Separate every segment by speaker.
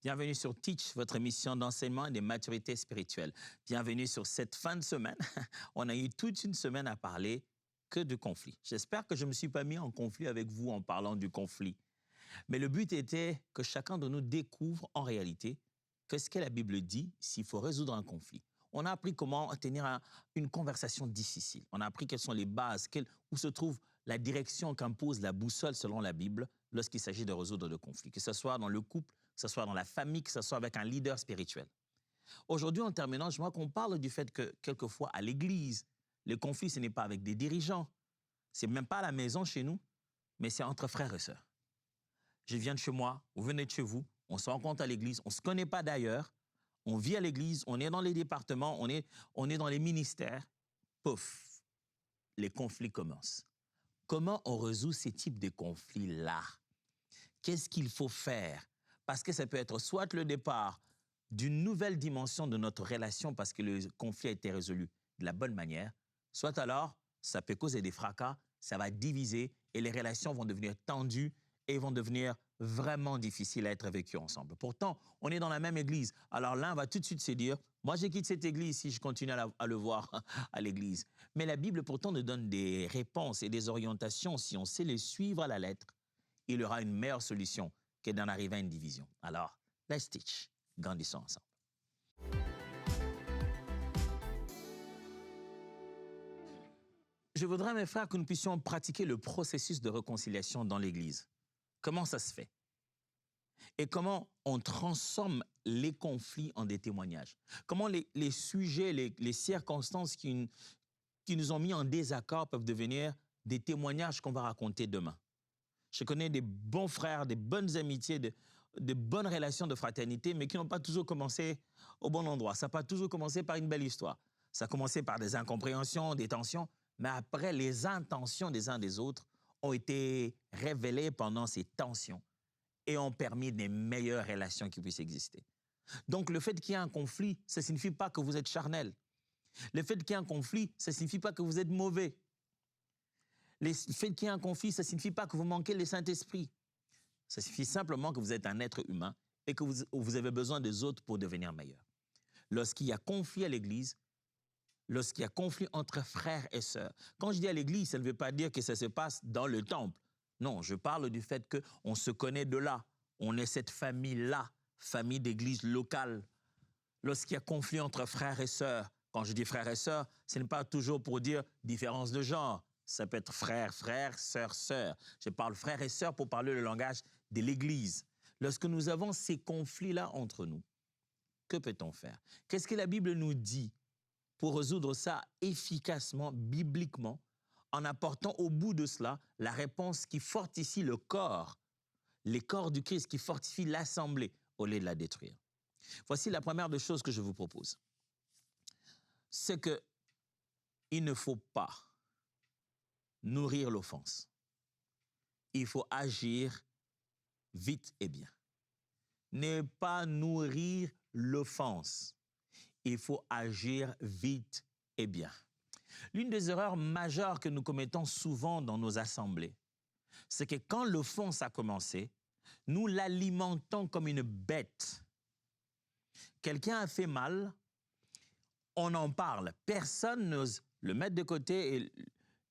Speaker 1: Bienvenue sur Teach, votre émission d'enseignement et de maturité spirituelle. Bienvenue sur cette fin de semaine. On a eu toute une semaine à parler que de conflit. J'espère que je ne me suis pas mis en conflit avec vous en parlant du conflit. Mais le but était que chacun de nous découvre en réalité qu'est-ce que la Bible dit s'il faut résoudre un conflit. On a appris comment tenir une conversation difficile. On a appris quelles sont les bases, où se trouve la direction qu'impose la boussole selon la Bible lorsqu'il s'agit de résoudre des conflits, que ce soit dans le couple, que ce soit dans la famille, que ce soit avec un leader spirituel. Aujourd'hui, en terminant, je vois qu'on parle du fait que quelquefois à l'Église, les conflits, ce n'est pas avec des dirigeants, c'est même pas à la maison chez nous, mais c'est entre frères et sœurs. Je viens de chez moi, vous venez de chez vous, on se rencontre à l'Église, on ne se connaît pas d'ailleurs, on vit à l'Église, on est dans les départements, on est dans les ministères. Pouf, les conflits commencent. Comment on résout ces types de conflits-là? Qu'est-ce qu'il faut faire? Parce que ça peut être soit le départ d'une nouvelle dimension de notre relation parce que le conflit a été résolu de la bonne manière, soit alors ça peut causer des fracas, ça va diviser et les relations vont devenir tendues et vont devenir vraiment difficiles à être vécues ensemble. Pourtant, on est dans la même église. Alors l'un va tout de suite se dire, moi je quitte cette église si je continue à le voir à l'église. Mais la Bible pourtant nous donne des réponses et des orientations. Si on sait les suivre à la lettre, il y aura une meilleure solution que d'en arriver à une division. Alors, let's teach. Grandissons ensemble. Je voudrais, mes frères, que nous puissions pratiquer le processus de réconciliation dans l'Église. Comment ça se fait? Et comment on transforme les conflits en des témoignages? Comment les sujets, les circonstances qui nous ont mis en désaccord peuvent devenir des témoignages qu'on va raconter demain? Je connais des bons frères, des bonnes amitiés, de bonnes relations de fraternité, mais qui n'ont pas toujours commencé au bon endroit. Ça n'a pas toujours commencé par une belle histoire. Ça a commencé par des incompréhensions, des tensions, mais après, les intentions des uns des autres ont été révélées pendant ces tensions et ont permis des meilleures relations qui puissent exister. Donc, le fait qu'il y ait un conflit, ça ne signifie pas que vous êtes charnel. Le fait qu'il y ait un conflit, ça ne signifie pas que vous êtes mauvais. Le fait qu'il y ait un conflit, ça ne signifie pas que vous manquez le Saint-Esprit. Ça signifie simplement que vous êtes un être humain et que vous avez besoin des autres pour devenir meilleur. Lorsqu'il y a conflit à l'Église, lorsqu'il y a conflit entre frères et sœurs, quand je dis à l'Église, ça ne veut pas dire que ça se passe dans le temple. Non, je parle du fait qu'on se connaît de là. On est cette famille-là, famille d'église locale. Lorsqu'il y a conflit entre frères et sœurs, quand je dis frères et sœurs, ce n'est pas toujours pour dire différence de genre. Ça peut être frère, frère, sœur, sœur. Je parle frère et sœur pour parler le langage de l'Église. Lorsque nous avons ces conflits-là entre nous, que peut-on faire? Qu'est-ce que la Bible nous dit pour résoudre ça efficacement, bibliquement, en apportant au bout de cela la réponse qui fortifie le corps, les corps du Christ, qui fortifie l'assemblée au lieu de la détruire? Voici la première des choses que je vous propose. C'est qu'il ne faut pas nourrir l'offense. Il faut agir vite et bien. Ne pas nourrir l'offense. Il faut agir vite et bien. L'une des erreurs majeures que nous commettons souvent dans nos assemblées, c'est que quand l'offense a commencé, nous l'alimentons comme une bête. Quelqu'un a fait mal, on en parle. Personne n'ose le mettre de côté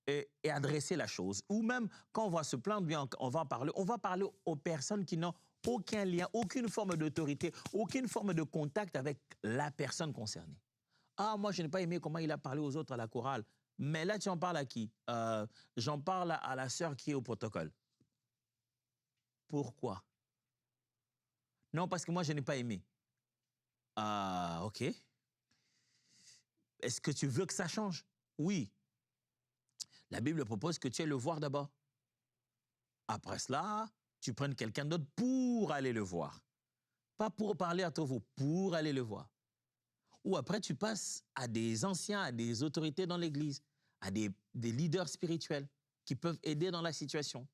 Speaker 1: et adresser la chose. Ou même, quand on va se plaindre, bien, on va parler aux personnes qui n'ont aucun lien, aucune forme d'autorité, aucune forme de contact avec la personne concernée. Ah, moi, je n'ai pas aimé comment il a parlé aux autres à la chorale. Mais là, tu en parles à qui? J'en parle à la sœur qui est au protocole. Pourquoi? Non, parce que moi, je n'ai pas aimé. Ah, OK. Est-ce que tu veux que ça change? Oui. La Bible propose que tu ailles le voir d'abord. Après cela, tu prennes quelqu'un d'autre pour aller le voir. Pas pour parler à toi, pour aller le voir. Ou après, tu passes à des anciens, à des autorités dans l'Église, à des leaders spirituels qui peuvent aider dans la situation.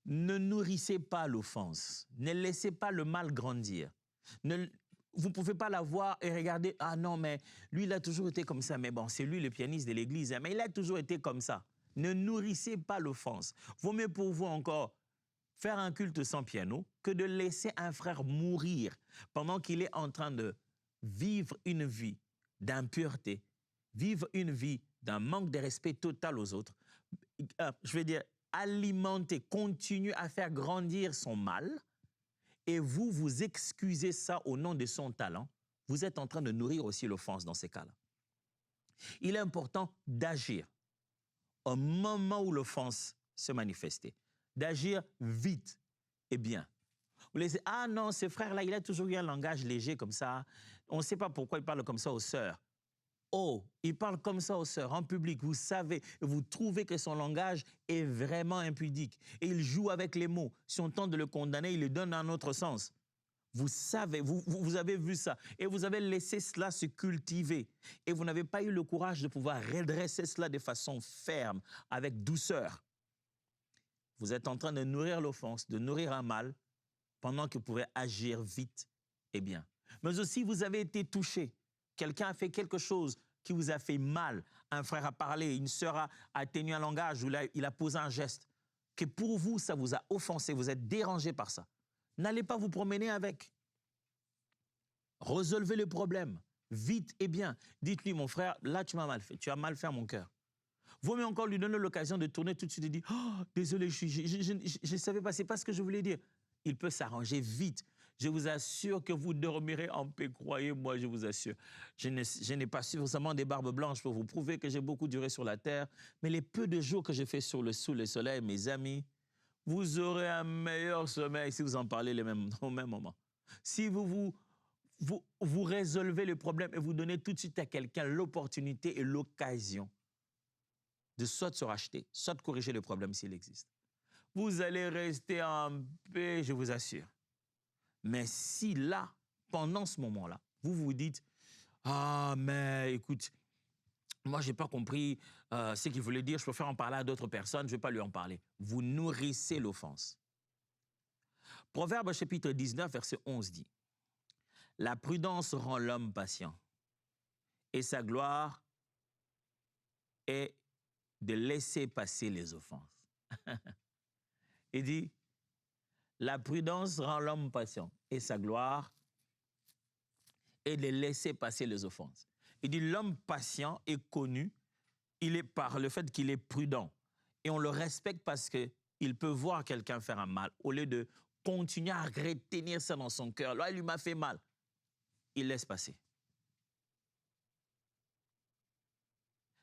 Speaker 1: Ne nourrissez pas l'offense. Ne laissez pas le mal grandir. Vous ne pouvez pas la voir et regarder, ah non, mais lui, il a toujours été comme ça. Mais bon, c'est lui le pianiste de l'Église, hein, mais il a toujours été comme ça. Ne nourrissez pas l'offense. Vaut mieux pour vous encore faire un culte sans piano que de laisser un frère mourir pendant qu'il est en train de vivre une vie d'impureté, vivre une vie d'un manque de respect total aux autres, je vais dire, alimenter, continuer à faire grandir son mal, et vous vous excusez ça au nom de son talent, vous êtes en train de nourrir aussi l'offense dans ces cas-là. Il est important d'agir au moment où l'offense se manifestait, d'agir vite et bien. Vous laissez, ah non, ce frère-là, il a toujours eu un langage léger comme ça, on ne sait pas pourquoi il parle comme ça aux sœurs. Oh, il parle comme ça aux sœurs, en public, vous savez, vous trouvez que son langage est vraiment impudique. Et il joue avec les mots. Si on tente de le condamner, il le donne dans un autre sens. Vous savez, vous avez vu ça. Et vous avez laissé cela se cultiver. Et vous n'avez pas eu le courage de pouvoir redresser cela de façon ferme, avec douceur. Vous êtes en train de nourrir l'offense, de nourrir un mal, pendant que vous pouvez agir vite et bien. Mais aussi, vous avez été touché. Quelqu'un a fait quelque chose qui vous a fait mal. Un frère a parlé, une sœur a tenu un langage, ou il a posé un geste. Que pour vous, ça vous a offensé, vous êtes dérangé par ça. N'allez pas vous promener avec. Résolvez le problème, vite et bien. Dites-lui, mon frère, là tu m'as mal fait, tu as mal fait à mon cœur. Vaut mieux encore lui donner l'occasion de tourner tout de suite et dire, oh, désolé, je ne savais pas, c'est pas ce que je voulais dire. Il peut s'arranger vite. Je vous assure que vous dormirez en paix, croyez-moi, je vous assure. Je n'ai pas suffisamment des barbes blanches pour vous prouver que j'ai beaucoup duré sur la terre, mais les peu de jours que j'ai fait sous le soleil, mes amis, vous aurez un meilleur sommeil si vous en parlez au même moment. Si vous résolvez le problème et vous donnez tout de suite à quelqu'un l'opportunité et l'occasion de soit se racheter, soit de corriger le problème s'il existe. Vous allez rester en paix, je vous assure. Mais si là, pendant ce moment-là, vous vous dites « Ah, mais écoute, moi, je n'ai pas compris ce qu'il voulait dire, je préfère en parler à d'autres personnes, je ne vais pas lui en parler. » Vous nourrissez l'offense. Proverbe chapitre 19, verset 11 dit « La prudence rend l'homme patient, et sa gloire est de laisser passer les offenses. » Il dit « La prudence rend l'homme patient, et sa gloire est de laisser passer les offenses. » Il dit « L'homme patient est connu, il est par le fait qu'il est prudent. Et on le respecte parce qu'il peut voir quelqu'un faire un mal, au lieu de continuer à retenir ça dans son cœur. Là, il lui m'a fait mal. Il laisse passer.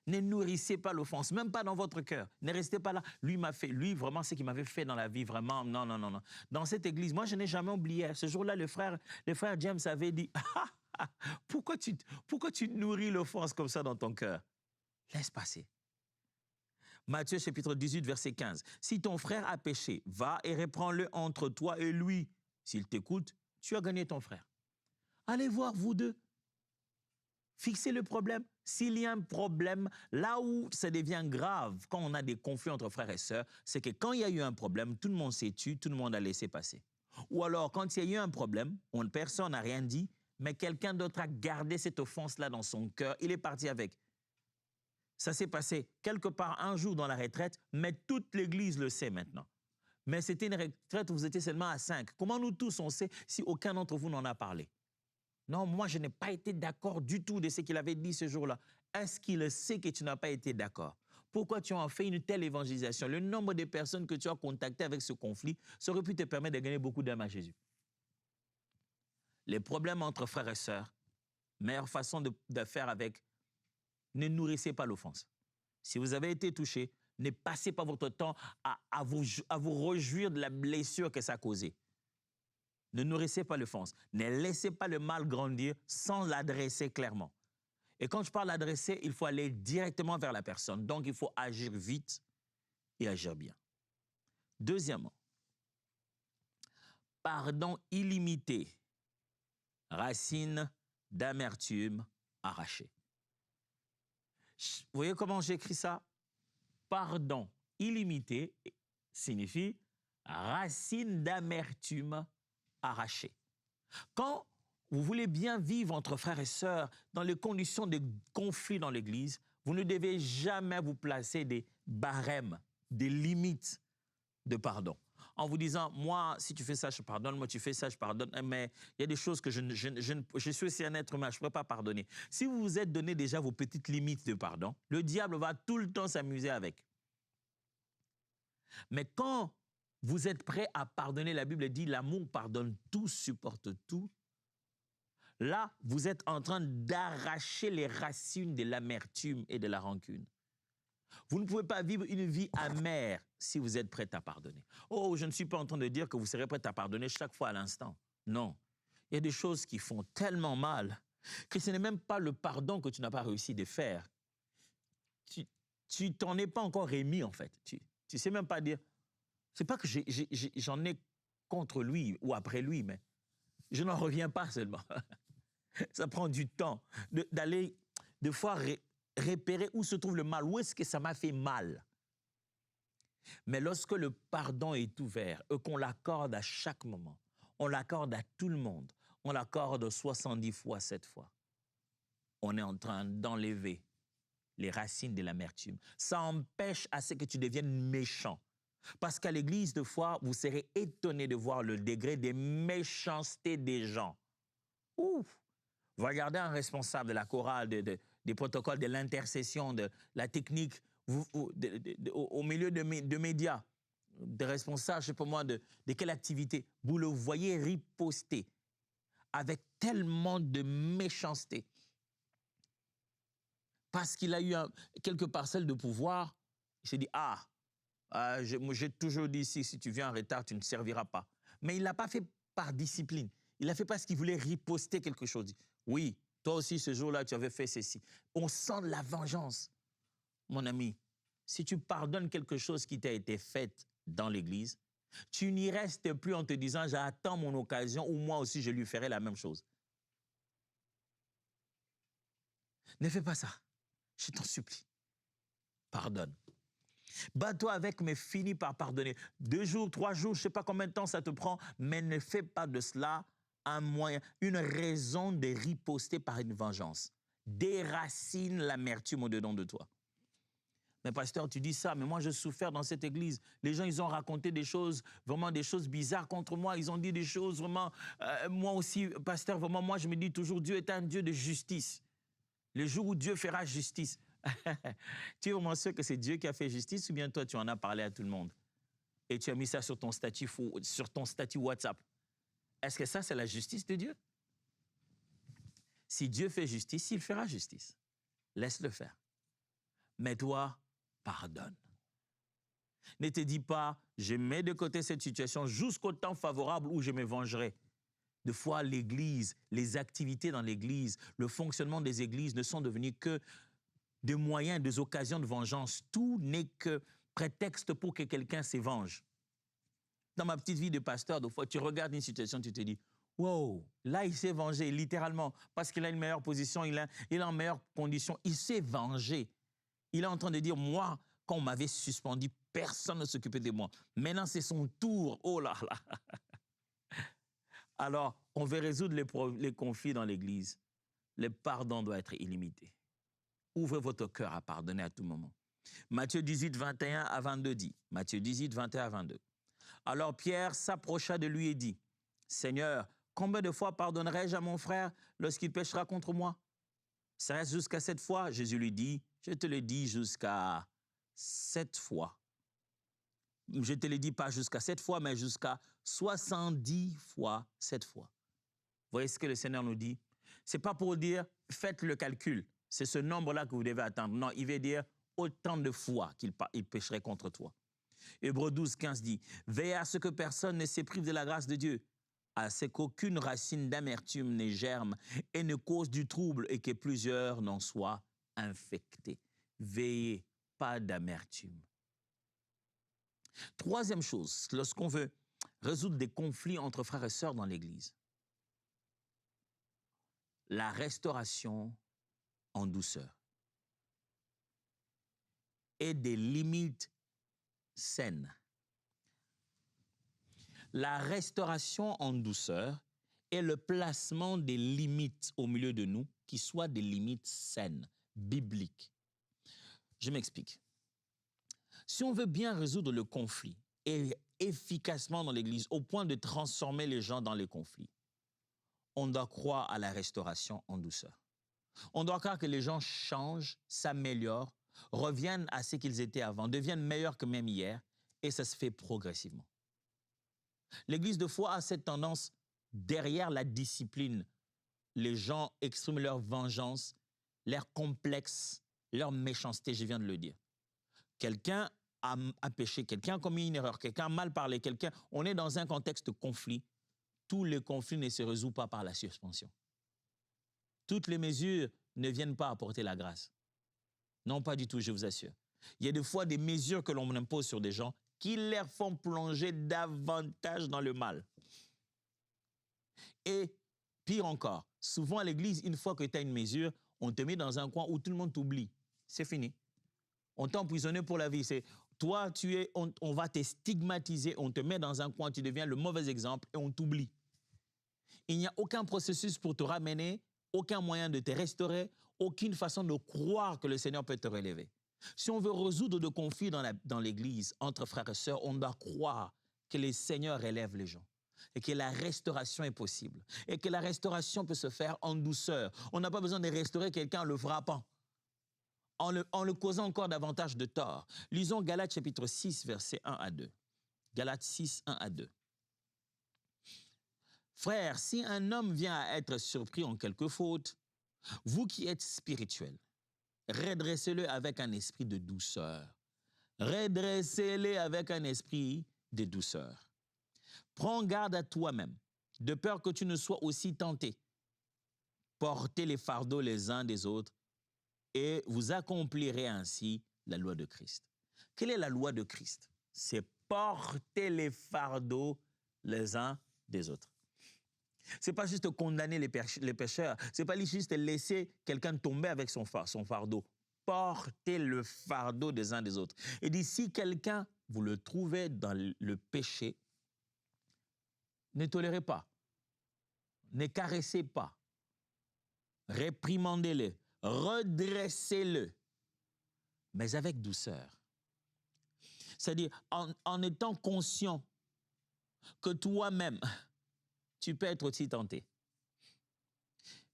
Speaker 1: Ne nourrissez pas l'offense, même pas dans votre cœur. Ne restez pas là. Lui, vraiment, ce qu'il m'avait fait dans la vie, vraiment, non, non, non, non. Dans cette église, moi, je n'ai jamais oublié. Ce jour-là, le frère James avait dit, pourquoi tu nourris l'offense comme ça dans ton cœur? Laisse passer. Matthieu, chapitre 18, verset 15. Si ton frère a péché, va et reprends-le entre toi et lui. S'il t'écoute, tu as gagné ton frère. Allez voir, vous deux. Fixez le problème. S'il y a un problème, là où ça devient grave, quand on a des conflits entre frères et sœurs, c'est que quand il y a eu un problème, tout le monde s'est tu, tout le monde a laissé passer. Ou alors, quand il y a eu un problème, personne n'a rien dit, mais quelqu'un d'autre a gardé cette offense-là dans son cœur, il est parti avec. Ça s'est passé quelque part un jour dans la retraite, mais toute l'Église le sait maintenant. Mais c'était une retraite où vous étiez seulement à 5. Comment nous tous on sait si aucun d'entre vous n'en a parlé? Non, moi, je n'ai pas été d'accord du tout de ce qu'il avait dit ce jour-là. Est-ce qu'il sait que tu n'as pas été d'accord? Pourquoi tu as fait une telle évangélisation? Le nombre de personnes que tu as contactées avec ce conflit, ça aurait pu te permettre de gagner beaucoup d'âmes à Jésus. Les problèmes entre frères et sœurs, meilleure façon de faire avec, ne nourrissez pas l'offense. Si vous avez été touché, ne passez pas votre temps à vous réjouir de la blessure que ça a causée. Ne nourrissez pas l'offense. Ne laissez pas le mal grandir sans l'adresser clairement. Et quand je parle d'adresser, il faut aller directement vers la personne. Donc, il faut agir vite et agir bien. Deuxièmement, pardon illimité, racine d'amertume arrachée. Vous voyez comment j'écris ça? Pardon illimité signifie racine d'amertume arrachée. Quand vous voulez bien vivre entre frères et sœurs dans les conditions de conflit dans l'Église, vous ne devez jamais vous placer des barèmes, des limites de pardon. en vous disant, moi, si tu fais ça, je pardonne, moi, tu fais ça, je pardonne, mais il y a des choses que je suis aussi un être humain, je ne pourrais pas pardonner. Si vous vous êtes donné déjà vos petites limites de pardon, le diable va tout le temps s'amuser avec. Mais quand vous êtes prêt à pardonner, la Bible dit, l'amour pardonne tout, supporte tout. Là, vous êtes en train d'arracher les racines de l'amertume et de la rancune. Vous ne pouvez pas vivre une vie amère si vous êtes prêt à pardonner. Oh, je ne suis pas en train de dire que vous serez prêt à pardonner chaque fois à l'instant. Non. Il y a des choses qui font tellement mal que ce n'est même pas le pardon que tu n'as pas réussi de faire. Tu t'en es pas encore remis, en fait. Tu sais même pas dire... C'est pas que j'en ai contre lui ou après lui, mais je n'en reviens pas seulement. Ça prend du temps d'aller, des fois, repérer où se trouve le mal, où est-ce que ça m'a fait mal. Mais lorsque le pardon est ouvert et qu'on l'accorde à chaque moment, on l'accorde à tout le monde, on l'accorde 70 fois, 7 fois, on est en train d'enlever les racines de l'amertume. Ça empêche à ce que tu deviennes méchant. Parce qu'à l'église, de fois, vous serez étonné de voir le degré de méchanceté des gens. Ouf! Vous regardez un responsable de la chorale, des protocoles de l'intercession, de la technique, au milieu de médias, des responsables, je ne sais pas moi, de quelle activité, vous le voyez riposter avec tellement de méchanceté. Parce qu'il a eu quelques parcelles de pouvoir, il s'est dit, j'ai toujours dit ici, si tu viens en retard, tu ne serviras pas. Mais il ne l'a pas fait par discipline. Il l'a fait parce qu'il voulait riposter quelque chose. Oui, toi aussi, ce jour-là, tu avais fait ceci. On sent de la vengeance. Mon ami, si tu pardonnes quelque chose qui t'a été fait dans l'église, tu n'y restes plus en te disant, j'attends mon occasion ou moi aussi, je lui ferai la même chose. Ne fais pas ça. Je t'en supplie. Pardonne. Bats-toi avec, mais finis par pardonner. 2 jours, 3 jours, je ne sais pas combien de temps ça te prend, mais ne fais pas de cela un moyen, une raison de riposter par une vengeance. Déracine l'amertume au-dedans de toi. Mais pasteur, tu dis ça, mais moi je souffre dans cette église. Les gens, ils ont raconté des choses, vraiment des choses bizarres contre moi. Ils ont dit des choses vraiment... moi aussi, pasteur, vraiment, moi je me dis toujours, Dieu est un Dieu de justice. Le jour où Dieu fera justice... Tu es vraiment sûr que c'est Dieu qui a fait justice ou bien toi, tu en as parlé à tout le monde et tu as mis ça sur ton statut WhatsApp? Est-ce que ça, c'est la justice de Dieu? Si Dieu fait justice, il fera justice. Laisse-le faire. Mais toi, pardonne. Ne te dis pas, je mets de côté cette situation jusqu'au temps favorable où je me vengerai. Des fois, l'Église, les activités dans l'Église, le fonctionnement des églises ne sont devenus que des moyens, des occasions de vengeance. Tout n'est que prétexte pour que quelqu'un se venge. Dans ma petite vie de pasteur, des fois, tu regardes une situation, tu te dis, wow, là, il s'est vengé, littéralement, parce qu'il a une meilleure position, il est en meilleure condition, il s'est vengé. Il est en train de dire, moi, quand on m'avait suspendu, personne ne s'occupait de moi. Maintenant, c'est son tour. Oh là là. Alors, on veut résoudre les conflits dans l'Église. Le pardon doit être illimité. Ouvrez votre cœur à pardonner à tout moment. Matthieu 18, 21 à 22 dit, Matthieu 18, 21 à 22. Alors Pierre s'approcha de lui et dit, Seigneur, combien de fois pardonnerai-je à mon frère lorsqu'il péchera contre moi? Serait-ce jusqu'à 7 fois? Jésus lui dit, je te le dis jusqu'à 7 fois. Je te le dis pas jusqu'à 7 fois, mais jusqu'à 70 fois 7 fois. Vous voyez ce que le Seigneur nous dit? Ce n'est pas pour dire, faites le calcul. C'est ce nombre-là que vous devez attendre. Non, il veut dire autant de fois qu'il pécherait contre toi. Hébreux 12, 15 dit, veillez à ce que personne ne s'éprive de la grâce de Dieu, à ce qu'aucune racine d'amertume ne germe et ne cause du trouble et que plusieurs n'en soient infectés. Veillez, pas d'amertume. Troisième chose, lorsqu'on veut résoudre des conflits entre frères et sœurs dans l'Église, la restauration en douceur et des limites saines. La restauration en douceur et le placement des limites au milieu de nous qui soient des limites saines, bibliques. Je m'explique. Si on veut bien résoudre le conflit, et efficacement dans l'Église, au point de transformer les gens dans les conflits, on doit croire à la restauration en douceur. On doit croire que les gens changent, s'améliorent, reviennent à ce qu'ils étaient avant, deviennent meilleurs que même hier, et ça se fait progressivement. L'Église de foi a cette tendance, derrière la discipline, les gens expriment leur vengeance, leur complexe, leur méchanceté, je viens de le dire. Quelqu'un a péché, quelqu'un a commis une erreur, quelqu'un a mal parlé, on est dans un contexte de conflit. Tous les conflits ne se résolvent pas par la suspension. Toutes les mesures ne viennent pas apporter la grâce. Non, pas du tout, je vous assure. Il y a des fois des mesures que l'on impose sur des gens qui les font plonger davantage dans le mal. Et pire encore, souvent à l'église, une fois que tu as une mesure, on te met dans un coin où tout le monde t'oublie. C'est fini. On t'a emprisonné pour la vie. C'est toi, on va te stigmatiser, on te met dans un coin, tu deviens le mauvais exemple et on t'oublie. Il n'y a aucun processus pour te ramener, aucun moyen de te restaurer, aucune façon de croire que le Seigneur peut te relever. Si on veut résoudre des conflits dans l'Église, entre frères et sœurs, on doit croire que le Seigneur relève les gens et que la restauration est possible et que la restauration peut se faire en douceur. On n'a pas besoin de restaurer quelqu'un en le frappant, en le causant encore davantage de tort. Lisons Galates chapitre 6, versets 1 à 2. Galates 6, 1 à 2. Frères, si un homme vient à être surpris en quelque faute, vous qui êtes spirituels, redressez-le avec un esprit de douceur. Redressez-le avec un esprit de douceur. Prends garde à toi-même, de peur que tu ne sois aussi tenté. Portez les fardeaux les uns des autres et vous accomplirez ainsi la loi de Christ. Quelle est la loi de Christ? C'est porter les fardeaux les uns des autres. Ce n'est pas juste condamner les pécheurs, ce n'est pas juste laisser quelqu'un tomber avec son fardeau. Portez le fardeau des uns des autres. Et dit, si quelqu'un, vous le trouvez dans le péché, ne tolérez pas, ne caressez pas, réprimandez-le, redressez-le, mais avec douceur. C'est-à-dire en étant conscient que toi-même, tu peux être aussi tenté.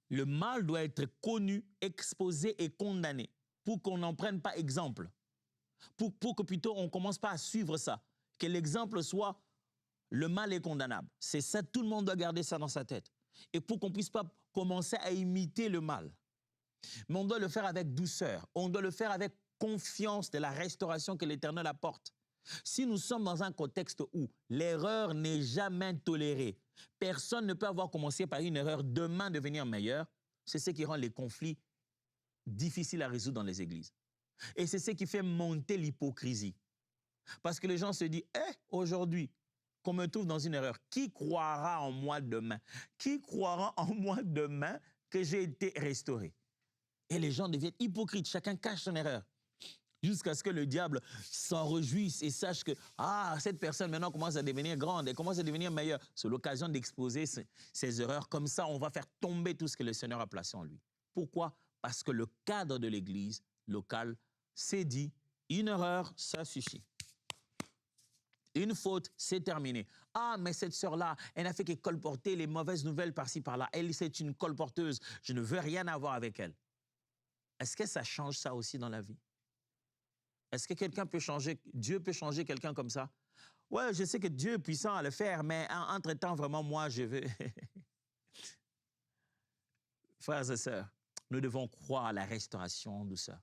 Speaker 1: Le mal doit être connu, exposé et condamné pour qu'on n'en prenne pas exemple. Pour que plutôt on ne commence pas à suivre ça. Que l'exemple soit le mal est condamnable. C'est ça, tout le monde doit garder ça dans sa tête. Et pour qu'on ne puisse pas commencer à imiter le mal. Mais on doit le faire avec douceur. On doit le faire avec confiance de la restauration que l'Éternel apporte. Si nous sommes dans un contexte où l'erreur n'est jamais tolérée, personne ne peut avoir commencé par une erreur demain devenir meilleur, c'est ce qui rend les conflits difficiles à résoudre dans les églises. Et c'est ce qui fait monter l'hypocrisie. Parce que les gens se disent, aujourd'hui, qu'on me trouve dans une erreur, qui croira en moi demain? Qui croira en moi demain que j'ai été restauré? Et les gens deviennent hypocrites, chacun cache son erreur. Jusqu'à ce que le diable s'en réjouisse et sache que cette personne maintenant commence à devenir grande, elle commence à devenir meilleure. C'est l'occasion d'exposer ses erreurs. Comme ça, on va faire tomber tout ce que le Seigneur a placé en lui. Pourquoi? Parce que le cadre de l'église locale s'est dit, une erreur, ça suffit. Une faute, c'est terminé. Mais cette sœur-là, elle n'a fait que colporter les mauvaises nouvelles par-ci, par-là. Elle, c'est une colporteuse. Je ne veux rien avoir avec elle. Est-ce que ça change ça aussi dans la vie? Est-ce que quelqu'un peut changer, Dieu peut changer quelqu'un comme ça? Ouais, je sais que Dieu est puissant à le faire, mais entre-temps, vraiment, moi, je veux... Frères et sœurs, nous devons croire à la restauration en douceur.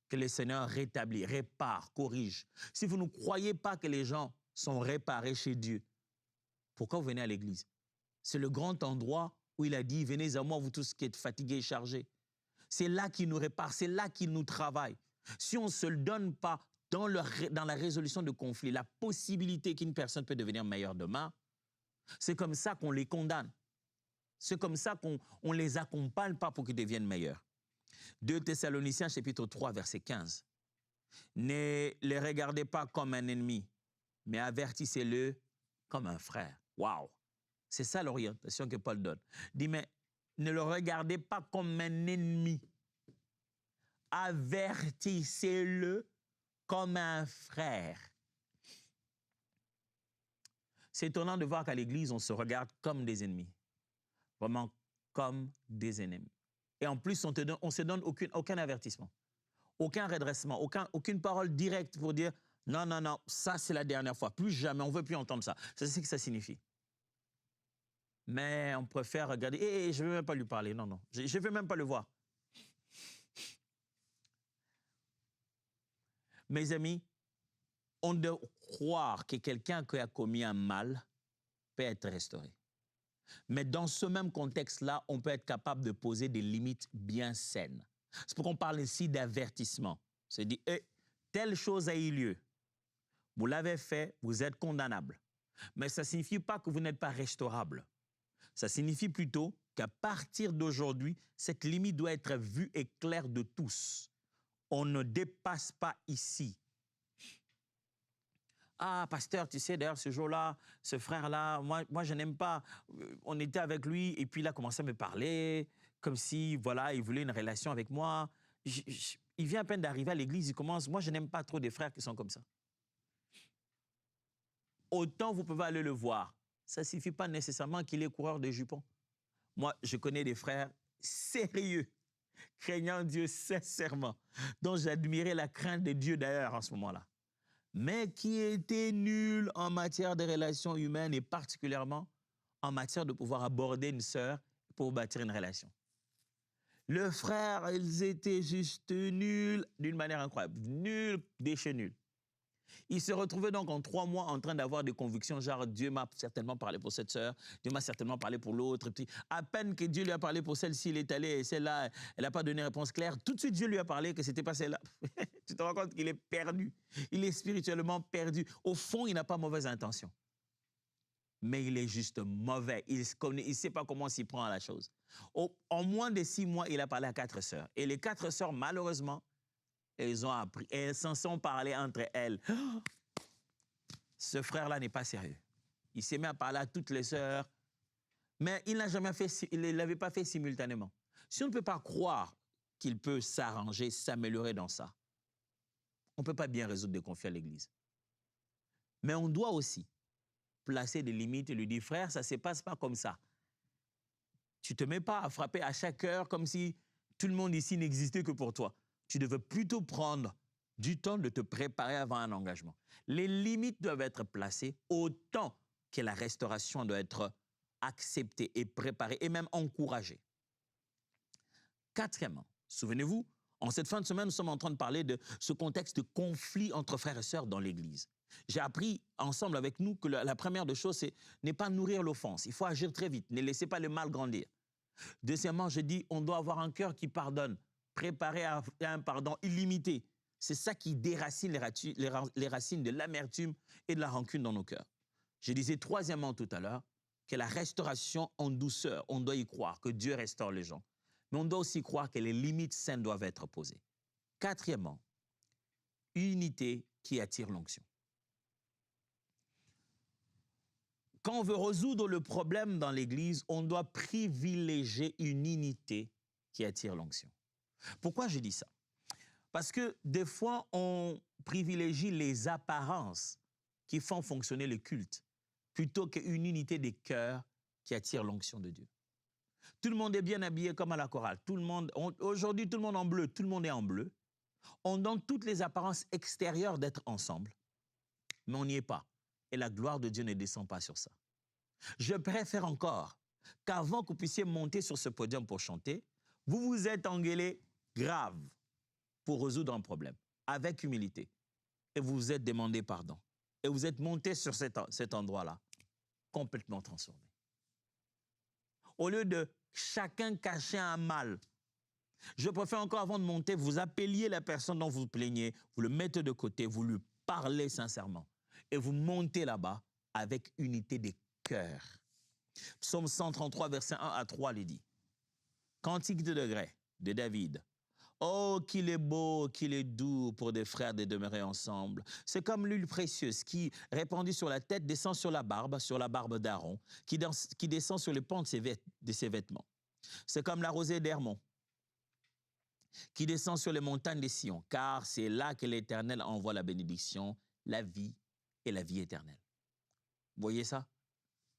Speaker 1: Que le Seigneur rétablit, répare, corrige. Si vous ne croyez pas que les gens sont réparés chez Dieu, pourquoi vous venez à l'église? C'est le grand endroit où il a dit, venez à moi, vous tous qui êtes fatigués et chargés. C'est là qu'il nous répare, c'est là qu'il nous travaille. Si on ne se le donne pas dans la résolution de conflits, la possibilité qu'une personne peut devenir meilleure demain, c'est comme ça qu'on les condamne. C'est comme ça qu'on ne les accompagne pas pour qu'ils deviennent meilleurs. 2 Thessaloniciens chapitre 3 verset 15. Ne les regardez pas comme un ennemi, mais avertissez-le comme un frère. Waouh! C'est ça l'orientation que Paul donne. Il dit, mais ne le regardez pas comme un ennemi. Avertissez-le comme un frère. C'est étonnant de voir qu'à l'Église, on se regarde comme des ennemis. Vraiment comme des ennemis. Et en plus, on ne se donne aucun avertissement, aucun redressement, aucune parole directe pour dire « Non, non, non, ça c'est la dernière fois, plus jamais, on ne veut plus entendre ça ». C'est ce que ça signifie. Mais on préfère regarder « je ne veux même pas lui parler, non, non, je ne veux même pas le voir ». Mes amis, on doit croire que quelqu'un qui a commis un mal peut être restauré. Mais dans ce même contexte-là, on peut être capable de poser des limites bien saines. C'est pourquoi on parle ici d'avertissement. C'est dire, telle chose a eu lieu. Vous l'avez fait, vous êtes condamnable. Mais ça ne signifie pas que vous n'êtes pas restaurable. Ça signifie plutôt qu'à partir d'aujourd'hui, cette limite doit être vue et claire de tous. On ne dépasse pas ici. Ah, pasteur, tu sais, d'ailleurs, ce jour-là, ce frère-là, moi, je n'aime pas. On était avec lui et puis il a commencé à me parler comme si, voilà, il voulait une relation avec moi. Il vient à peine d'arriver à l'église, il commence. Moi, je n'aime pas trop des frères qui sont comme ça. Autant vous pouvez aller le voir. Ça ne suffit pas nécessairement qu'il est coureur de jupons. Moi, je connais des frères sérieux, craignant Dieu sincèrement, dont j'admirais la crainte de Dieu d'ailleurs en ce moment-là, mais qui étaient nuls en matière de relations humaines et particulièrement en matière de pouvoir aborder une sœur pour bâtir une relation. Le frère, ils étaient juste nuls d'une manière incroyable, nuls, déchets nuls. Il se retrouvait donc en 3 mois en train d'avoir des convictions, genre Dieu m'a certainement parlé pour cette sœur, Dieu m'a certainement parlé pour l'autre. Puis à peine que Dieu lui a parlé pour celle-ci, il est allé et celle-là, elle n'a pas donné réponse claire. Tout de suite, Dieu lui a parlé que ce n'était pas celle-là. Tu te rends compte qu'il est perdu. Il est spirituellement perdu. Au fond, il n'a pas mauvaise intention. Mais il est juste mauvais. Il ne sait pas comment s'y prend à la chose. En moins de 6 mois, il a parlé à 4 sœurs. Et les 4 sœurs, malheureusement, elles ont appris, elles s'en sont parlé entre elles. Ce frère-là n'est pas sérieux. Il s'est mis à parler à toutes les sœurs, mais il ne l'avait pas fait simultanément. Si on ne peut pas croire qu'il peut s'arranger, s'améliorer dans ça, on ne peut pas bien résoudre des conflits à l'Église. Mais on doit aussi placer des limites et lui dire, frère, ça ne se passe pas comme ça. Tu ne te mets pas à frapper à chaque heure comme si tout le monde ici n'existait que pour toi. Tu devais plutôt prendre du temps de te préparer avant un engagement. Les limites doivent être placées autant que la restauration doit être acceptée et préparée et même encouragée. Quatrièmement, souvenez-vous, en cette fin de semaine, nous sommes en train de parler de ce contexte de conflit entre frères et sœurs dans l'Église. J'ai appris ensemble avec nous que la première des choses, c'est n'est pas nourrir l'offense. Il faut agir très vite, ne laissez pas le mal grandir. Deuxièmement, je dis, on doit avoir un cœur qui pardonne, préparé à un pardon illimité. C'est ça qui déracine les racines de l'amertume et de la rancune dans nos cœurs. Je disais troisièmement tout à l'heure que la restauration en douceur, on doit y croire, que Dieu restaure les gens. Mais on doit aussi croire que les limites saines doivent être posées. Quatrièmement, unité qui attire l'onction. Quand on veut résoudre le problème dans l'Église, on doit privilégier une unité qui attire l'onction. Pourquoi je dis ça? Parce que des fois, on privilégie les apparences qui font fonctionner le culte plutôt qu'une unité des cœurs qui attire l'onction de Dieu. Tout le monde est bien habillé comme à la chorale. Aujourd'hui, tout le monde en bleu, tout le monde est en bleu. On donne toutes les apparences extérieures d'être ensemble, mais on n'y est pas. Et la gloire de Dieu ne descend pas sur ça. Je préfère encore qu'avant que vous puissiez monter sur ce podium pour chanter, vous vous êtes engueulé grave pour résoudre un problème, avec humilité. Et vous vous êtes demandé pardon. Et vous êtes monté sur cet endroit-là, complètement transformé. Au lieu de chacun cacher un mal, je préfère encore avant de monter, vous appeliez la personne dont vous vous plaignez, vous le mettez de côté, vous lui parlez sincèrement. Et vous montez là-bas avec unité des cœurs. Psaume 133, verset 1 à 3, il dit. Cantique de degrés de David. Oh, qu'il est beau, qu'il est doux pour des frères de demeurer ensemble. C'est comme l'huile précieuse qui, répandue sur la tête, descend sur la barbe d'Aaron, qui descend sur les pans de ses vêtements. C'est comme la rosée d'Hermon, qui descend sur les montagnes de Sion, car c'est là que l'Éternel envoie la bénédiction, la vie et la vie éternelle. Voyez ça?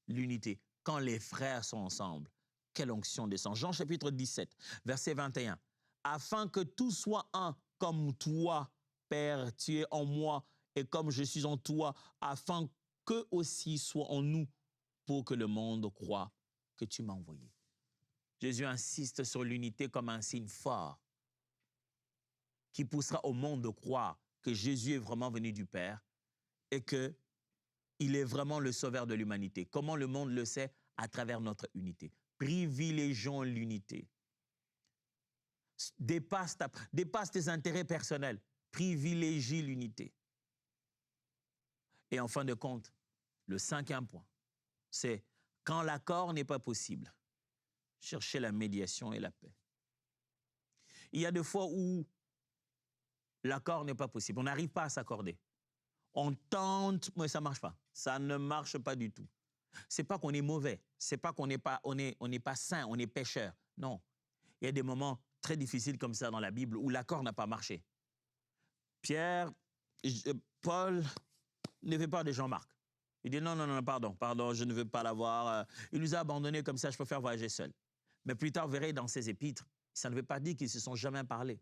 Speaker 1: L'unité. Quand les frères sont ensemble, quelle onction descend. Jean chapitre 17, verset 21. Afin que tout soit un, comme toi, Père, tu es en moi, et comme je suis en toi, afin qu'eux aussi soient en nous, pour que le monde croie que tu m'as envoyé. Jésus insiste sur l'unité comme un signe fort qui poussera au monde de croire que Jésus est vraiment venu du Père et qu'il est vraiment le sauveur de l'humanité. Comment le monde le sait? À travers notre unité. Privilégions l'unité. Dépasse tes intérêts personnels. Privilégie l'unité. Et en fin de compte, le 5e point, c'est quand l'accord n'est pas possible, chercher la médiation et la paix. Il y a des fois où l'accord n'est pas possible. On n'arrive pas à s'accorder. On tente, mais ça ne marche pas. Ça ne marche pas du tout. Ce n'est pas qu'on est mauvais. Ce n'est pas qu'on n'est pas, on est pas saint, on est pécheur. Non. Il y a des moments très difficiles comme ça dans la Bible où l'accord n'a pas marché. Paul ne veut pas de Jean-Marc. Il dit non, pardon, je ne veux pas l'avoir. Il nous a abandonnés comme ça, je préfère voyager seul. Mais plus tard, vous verrez dans ses épîtres, ça ne veut pas dire qu'ils ne se sont jamais parlé.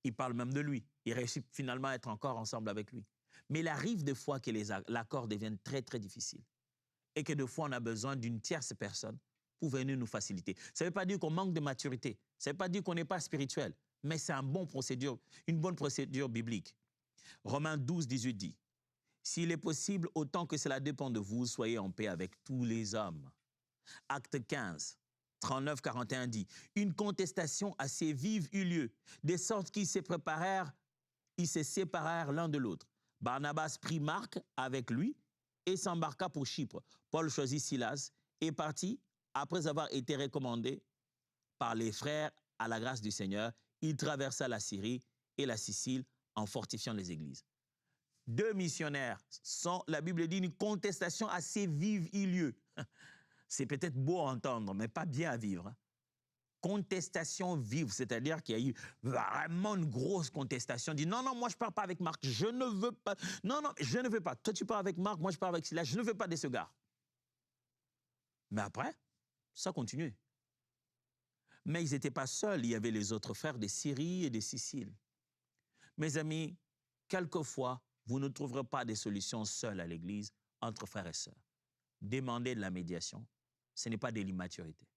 Speaker 1: Il parle même de lui. Il réussit finalement à être encore ensemble avec lui. Mais il arrive des fois que l'accord devienne très, très difficile. Et que des fois, on a besoin d'une tierce personne pour venir nous faciliter. Ça ne veut pas dire qu'on manque de maturité. Ça ne veut pas dire qu'on n'est pas spirituel. Mais c'est une bonne procédure biblique. Romains 12, 18 dit, « S'il est possible, autant que cela dépend de vous, soyez en paix avec tous les hommes. » Acte 15, 39, 41 dit, « Une contestation assez vive eut lieu, de sorte qu'ils se séparèrent l'un de l'autre. Barnabas prit Marc avec lui et s'embarqua pour Chypre. Paul choisit Silas et partit. Après avoir été recommandé par les frères à la grâce du Seigneur, il traversa la Syrie et la Sicile en fortifiant les églises. » 2 missionnaires, la Bible dit une contestation assez vive eut lieu. C'est peut-être beau à entendre, mais pas bien à vivre. Contestation vive, c'est-à-dire qu'il y a eu vraiment une grosse contestation. Dit non, moi je ne pars pas avec Marc, je ne veux pas. Non, je ne veux pas. Toi tu pars avec Marc, moi je pars avec Silas, je ne veux pas de ce gars. Mais après, ça continue. Mais ils n'étaient pas seuls, il y avait les autres frères de Syrie et de Sicile. Mes amis, quelquefois, vous ne trouverez pas des solutions seules à l'Église, entre frères et sœurs. Demandez de la médiation, ce n'est pas de l'immaturité.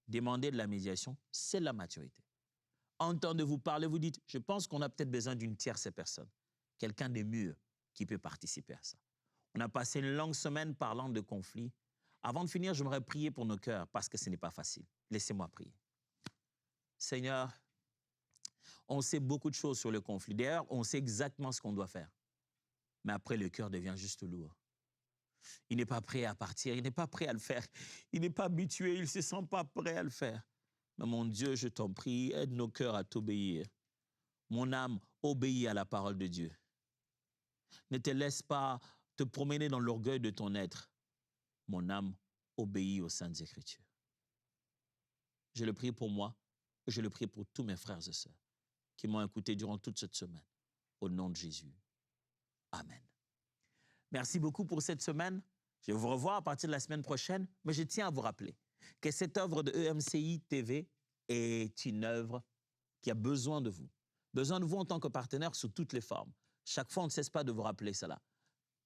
Speaker 1: Demander de la médiation, c'est la maturité. Entendez-vous parler, vous dites, je pense qu'on a peut-être besoin d'une tierce personne, quelqu'un de mieux qui peut participer à ça. On a passé une longue semaine parlant de conflits. Avant de finir, j'aimerais prier pour nos cœurs parce que ce n'est pas facile. Laissez-moi prier. Seigneur, on sait beaucoup de choses sur le conflit. D'ailleurs, on sait exactement ce qu'on doit faire. Mais après, le cœur devient juste lourd. Il n'est pas prêt à partir, il n'est pas prêt à le faire. Il n'est pas habitué, il ne se sent pas prêt à le faire. Mais mon Dieu, je t'en prie, aide nos cœurs à t'obéir. Mon âme, obéit à la parole de Dieu. Ne te laisse pas te promener dans l'orgueil de ton être. Mon âme, obéit aux saintes Écritures. Je le prie pour moi, et je le prie pour tous mes frères et sœurs qui m'ont écouté durant toute cette semaine. Au nom de Jésus. Amen. Merci beaucoup pour cette semaine. Je vais vous revoir à partir de la semaine prochaine, mais je tiens à vous rappeler que cette œuvre de EMCI TV est une œuvre qui a besoin de vous. Besoin de vous en tant que partenaire sous toutes les formes. Chaque fois, on ne cesse pas de vous rappeler cela,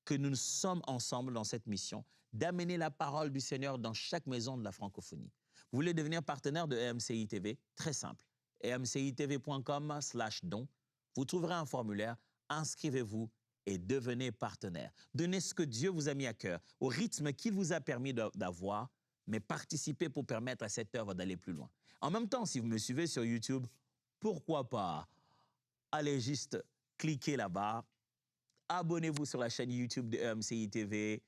Speaker 1: que nous sommes ensemble dans cette mission d'amener la parole du Seigneur dans chaque maison de la francophonie. Vous voulez devenir partenaire de EMCI TV? Très simple. emcitv.com/don. Vous trouverez un formulaire, inscrivez-vous et devenez partenaire. Donnez ce que Dieu vous a mis à cœur, au rythme qu'il vous a permis d'avoir, mais participez pour permettre à cette œuvre d'aller plus loin. En même temps, si vous me suivez sur YouTube, pourquoi pas? Allez juste cliquer là-bas, abonnez-vous sur la chaîne YouTube de EMCI TV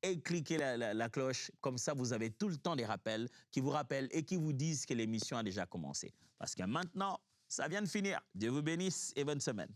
Speaker 1: et cliquez la cloche. Comme ça, vous avez tout le temps des rappels qui vous rappellent et qui vous disent que l'émission a déjà commencé. Parce que maintenant, ça vient de finir. Dieu vous bénisse et bonne semaine.